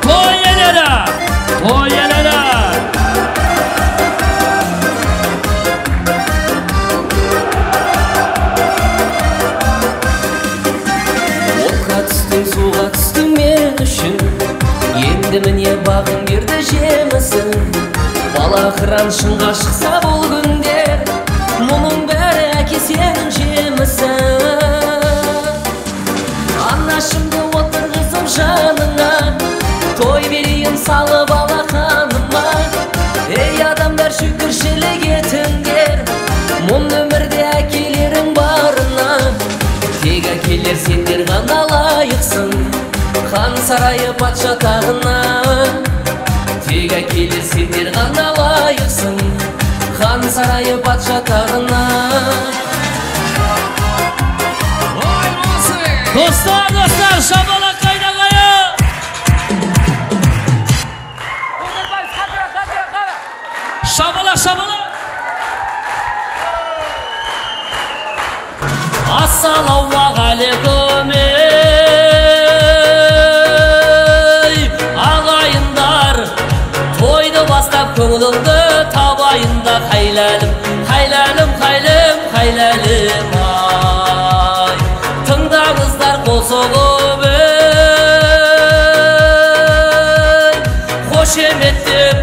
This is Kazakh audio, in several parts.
Toyelere, toyelere. Okka түстің, суға түстің мен үшін. Енді міне бағым берді жемісін. Бала қыран шыңға шықса бұл күндер, мұның бәрі әке сенің жемісің. Анашымды отырғызып жаныңа, той берейін салып алақаныма. Ей адамдар шүкіршілік етіңдер, мұң өмірде әкелерің барына. Тек әкелер сендер ғана лайықсың хан сарайы патша тағына. Тек әкелер сендер ғана лайықсың хан сарайы патша тағына. Dostlar, dostlar, şabala kayda kaya. Şabala, şabala. Assalamu alaikum ey ağayınlar. Toydu bastap көңіліңді табайында қайладым, қайладым, қайлым, қайладым ай. Тыңдаңыздар қосылып ей, қошеметтеп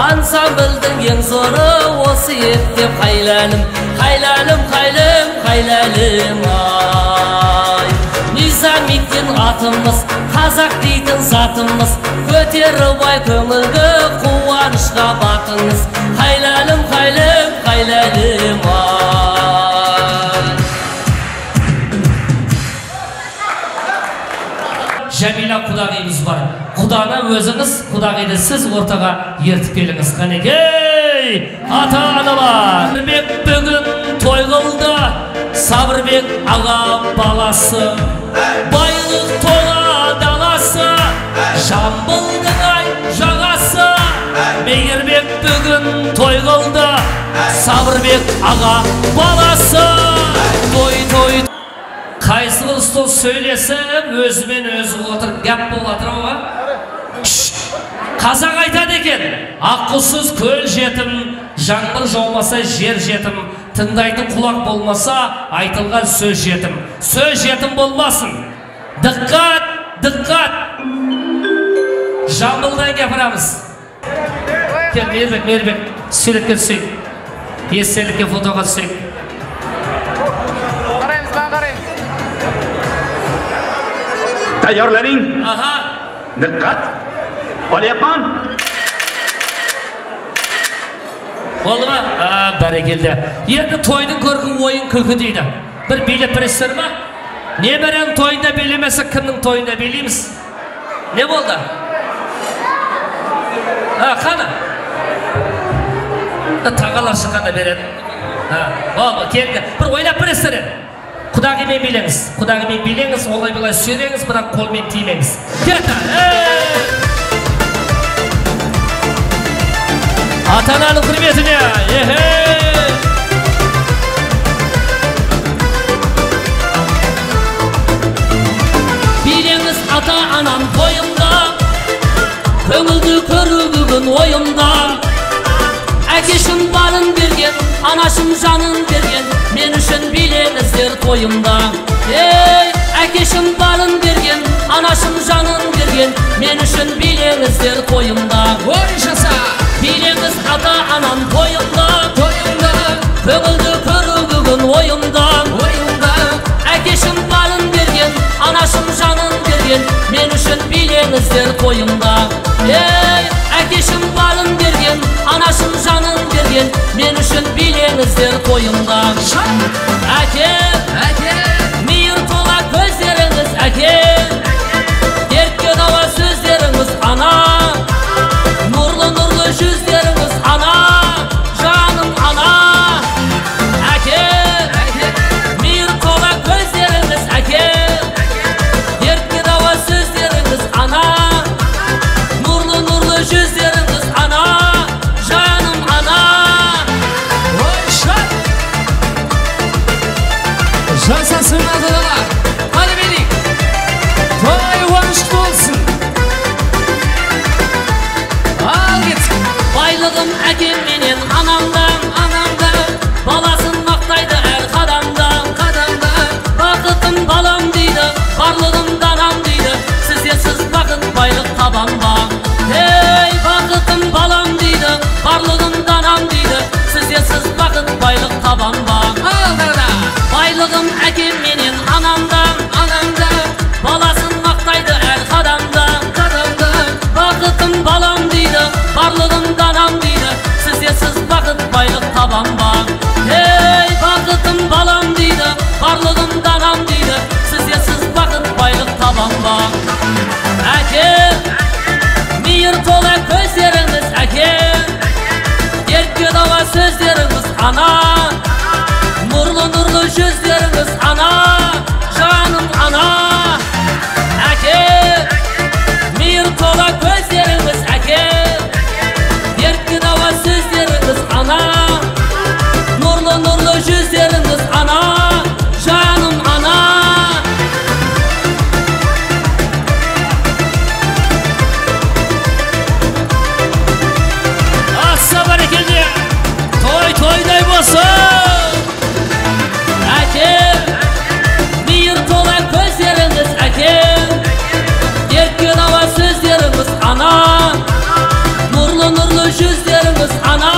ансамбльдің ең зоры осы еттеп қайладым, қайладым, қайлым, қайладым ай. Низамиддин атымыз, қазақ дейтін затымыз, көтеріп ай көңілді қуанышқа батыңыз. Қайладым, қайлым, қайладым ай. Жәмила құдағиымыз бар. Құданы өзіңіз, құдағиды сіз ортаға ертіп келіңіз. Қанекей, ата-аналар. Бүгін той қылды Сабырбек аға баласы, байлық тола даласы, Жамбылдың ай жағасы. Мейірбек бүгін той қылды Сабырбек аға баласы. Той қайсы қылысты сөйлесіп, өзімен өзі отырып гәп болып атыр. Қазақ айтады екен, аққусыз көл жетім, жаңбыр жаумаса жер жетім, тыңдайтын құлақ болмаса айтылған сөз жетім. Сөз жетім болмасын. Дыққат, дыққат. Жамбылдан кепірамыз. Кел, Мейірбек, суретке түсейік. Естелікке фотоға түсейік. Қараймыз, ben қараймыз. Tayyorlaning. Aha. Diqqat. Olyapman. Oldu mu? Bәрекелді. Енді тойдың көркін ойын күлкі дейді. Bir билеп бересіздер ма? Не берем тойында билемесе, кімнің тойында билейміз? Не болды? Қана? Тағалар шыққанда береді. Олды, келді. Bir ойлап бересіздер. Құдағымен билеңіз. Құдағымен билеңіз, олай былай сүйреңіз, бірақ қолмен тимеңіз. Кетті. Ата-ананың құрметіне. Билеңіз ата-анам тойымда, көңілді көру бүгін ойымда. Әкешім барын берген, анашым жанын берген, мен үшін билеңіздер тойымда. Әкешім барын берген, анашым жанын берген, мен үшін билеңіздер тойымда. Ой жаса! Билеңіз ата-анам тойымда, көңілді көру бүгін ойымда. Әкешім барын берген, анашым жанын берген, мен үшін билеңіздер тойымда. Әкешім барын берген, анашым жанын берген, мен үшін билеңіздер тойымда. Әке, мейір тола көздеріңіз, әке, дертке дауа сөздеріңіз, ана, нұрлы жүздеріңіз, ана, жаным ана. Әке, мейір тола көздеріңіз, әке, дертке дауа сөздеріңіз, ана, нұрлы жүздеріңіз, ана, жаным ана. balam deydi, barlığım danam deydi. Sizsiz bakın baylık taban bak. Hey bakıtım balam deydi, barlığım danam deydi. Sizsiz bakın baylık taban bak. Baylığım əkim menin anamdan, balasın maqtaydı əl qadamdan. Bakıtım balam deydi, barlığım danam deydi. Sizsiz bakın baylık taban bak. Hey bakıtım balam deydi, barlığım danam deydi. Sizsiz bakın baylık taban bak. Əkim, miyir tola gözleriniz əkim, dertke dava sözleriniz ana, nurlu yüzleriniz ana, canım ana. Əkim, miyir tola gözleriniz əkim, dertke dava sözleriniz ana, nurlu yüzleriniz ana, canım ana. Assa bereketi, toyday bolsun. Əkim, miyir tola gözleriniz əkim, dertke dava sözleriniz ana, nurlu yüzleriniz ana,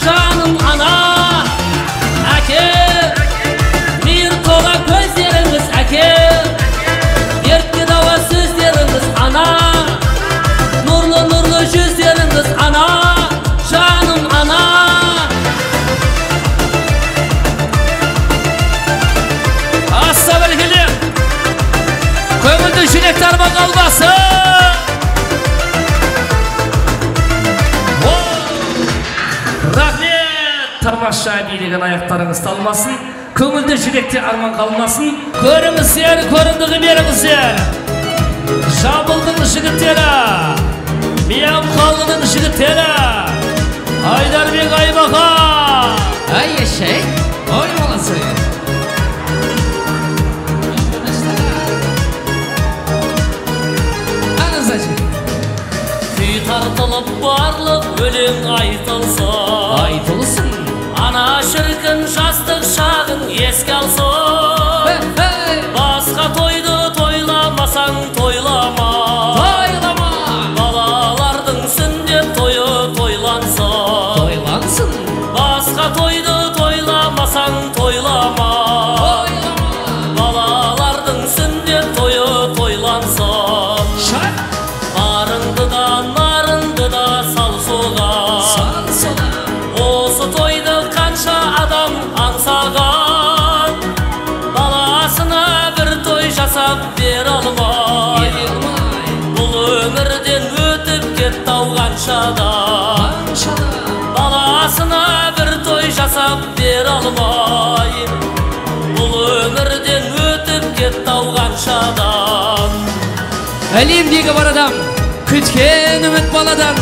canım ana. Əkim, miyir tola gözleriniz əkim, dertke dava sözleriniz ana, nurlu yüzleriniz ana, canım ana. Assa bereketi, kömüldü jülekler kalmasın. Rahmet, tarmaşa bilegen ayaklarınız talmasın. Kömüldü jülekte arman kalmasın. Körümüzler, köründüğü yerimizler. Jabılдың жігіттері, Miyam қалының жігіттері, Айдарбек Аймақа. Ay eşek, oy molası. Anızacı. Kuy tartılıp barlık өлең айтылсын. Айтылсын. Ана шіркін жастық шағын еске алсын. Басқа тойды тойламасаң тойлама. Балалардың сүндет тойы тойлансын. Басқа тойды тойламасаң тойлама. Балалардың сүндет тойы тойлансын. Арыңды да нарыңды да сал суға. Осы тойды қанша адам аңсаған, баласына бір той жасап бер алмай. Бұл өмірден өтіп кетті-ау қаншадан, баласына бір той жасап бер алмай. Бұл өмірден өтіп кетті-ау қаншадан. Әлемдегі бар адам күткен үміт баладан,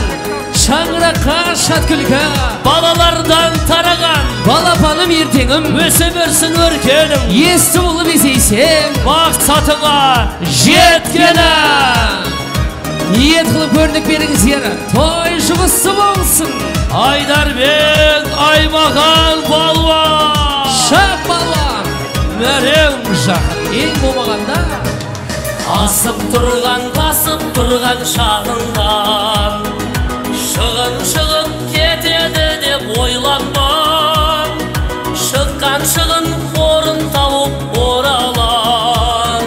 шаңыраққа шат күлкі Балалардан тараған, балапаным ертеңім, өсіп өрсін өркенім, есті болып есейсем, мақсатыңа жеткенім. ниет қылып көрініп беріңіздер, той жұмысы болсын. Айдарбек Аймақан балуан, Шап балуан, мәрең жақын. ең болмағанда Асып тұрған, басып тұрған шағынған, шығын кетеді деп ойланбам. Шыққан шығын қорын тауып оралар,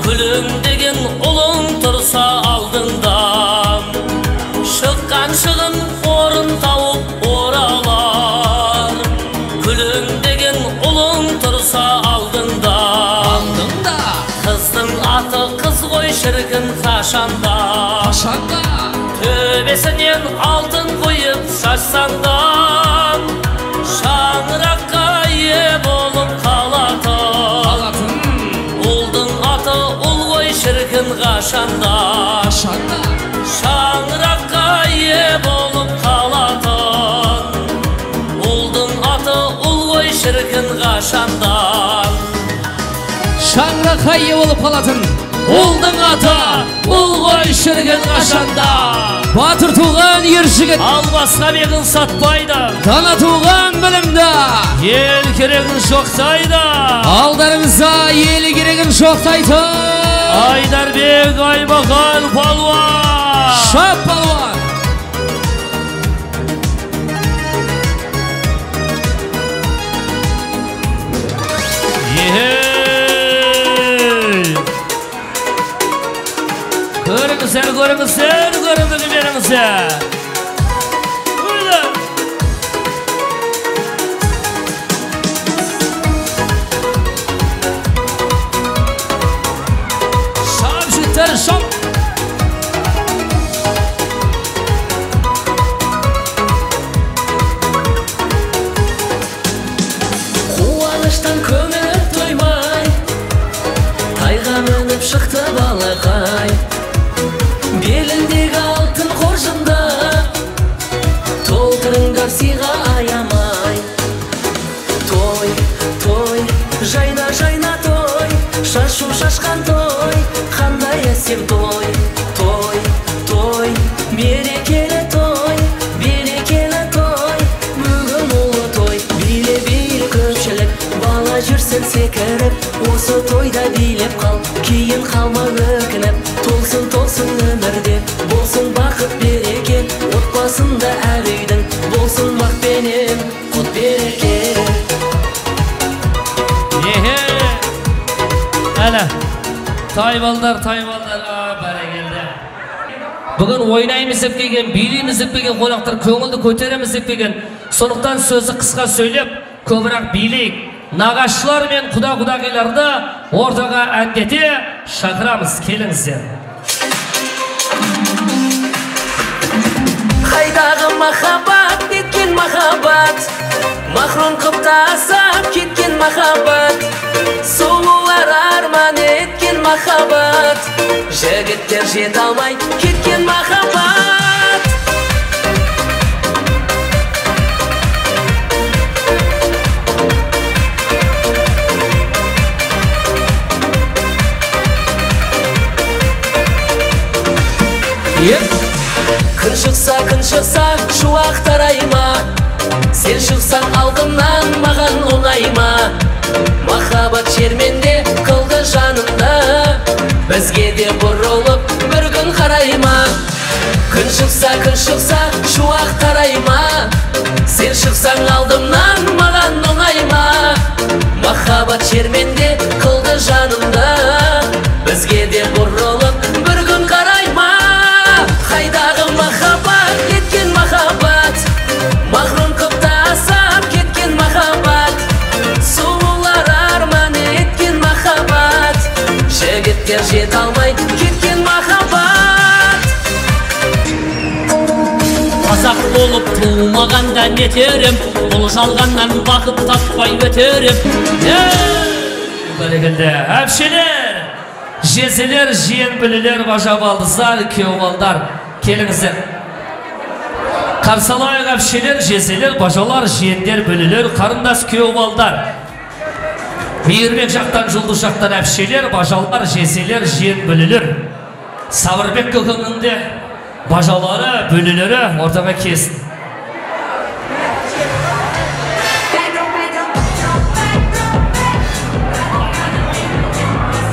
күлімдеген ұлың тұрса алдыңда. Шыққан шығын қорын тауып оралар, күлімдеген ұлың тұрса алдыңда. Қыздың аты қыз ғой шіркін қашанда, төбесінен алтын қойып шашсаңдан, шаңыраққа ие болып қалатын. Ұлдың аты ұл ғой шіркін қашанда, шаңыраққа ие болып қалатын. Ұлдың аты ұл ғой шіркін қашандан. шаңыраққа ие болып қалатын. Ұлдың аты ұл ғой шіркін қашанда. Батыр туған ер жігіт, Албасқа бегін сатпайды, дана туған білімді, ел керегін жоқтайды. алдарымызда ел керек жоқтайтын Айдарбек Аймахан Палуан. шап палуан. Көріңіздер, көріңіздер, көріңіздер беріңіздер. Шап жігіттер, шап. Қуаныштан көңіл тоймай, тайға мініп шықты балақай. Беліндегі алтын қоржында, толтырыңдар сыйға аямай. Той, той, жайна, жайна той, шашу шашқан той, қандай әсем той. Той, той, берекелі той, берекелі той, бүгін ұлы той. Биле бил көпшілік, бала жүрсін секіріп, осы тойда билеп қал, кейін қалма өкініп. Толсын, толсын өмірде, болсын бақыт береке, отбасында әр үйдің, болсын бақпенен құт береке. Әлі, тайбалдар, бәрекелді. Бүгін ойнаймыз деп келген, билейміз деп келген қонақтар көңілді көтереміз деп келген. Сондықтан сөзі қысқа сөйлеп, көбірек билейік. Нағашылар мен құда-құдағиларды ортаға әндете шақырамыз, келіңіздер. Қайдағы махаббат, кеткен махаббат, махрұм қып тастап кеткен махаббат, сұлулар арман еткен махаббат, жігіттер жете алмай кеткен махаббат. Күн шықса, шуақ тарайма, сен шықсаң алдымнан маған оңайма. Махаббат шерменде қылды жанымда, бізге де бұрылып бір күн қарайма. Күн шықса, шуақ тарайма, сен шықсаң алдымнан маған оңайма. Махаббат шерменде қылды жанымда, бізге де бұрылып бір күн қарайма. Қайдағы махаббат, кеткен махаббат, махрұм қып тастап кеткен махаббат, сұлулар арман еткен махаббат, жігіттер жете алмай кеткен махаббат. Қазақ болып туылмағанда нетерім, бұл жалғаннан бақыт таппай өтерім. Бәрекелді, әпшелер, жезелер, жиен білілер, бажабалдыздар, кеуғалдар, келіңіздер. Қарсалайық әпшелер, жезелер, бажалар, жиендер, білілер, қарындас, кеуғалдар. Мейірбек жақтан, жұлдыз жақтан әпшелер, бажалар, жезелер, жиен білілер. Сабырбек көкіңінде бажалары, білілері ортаға кесін.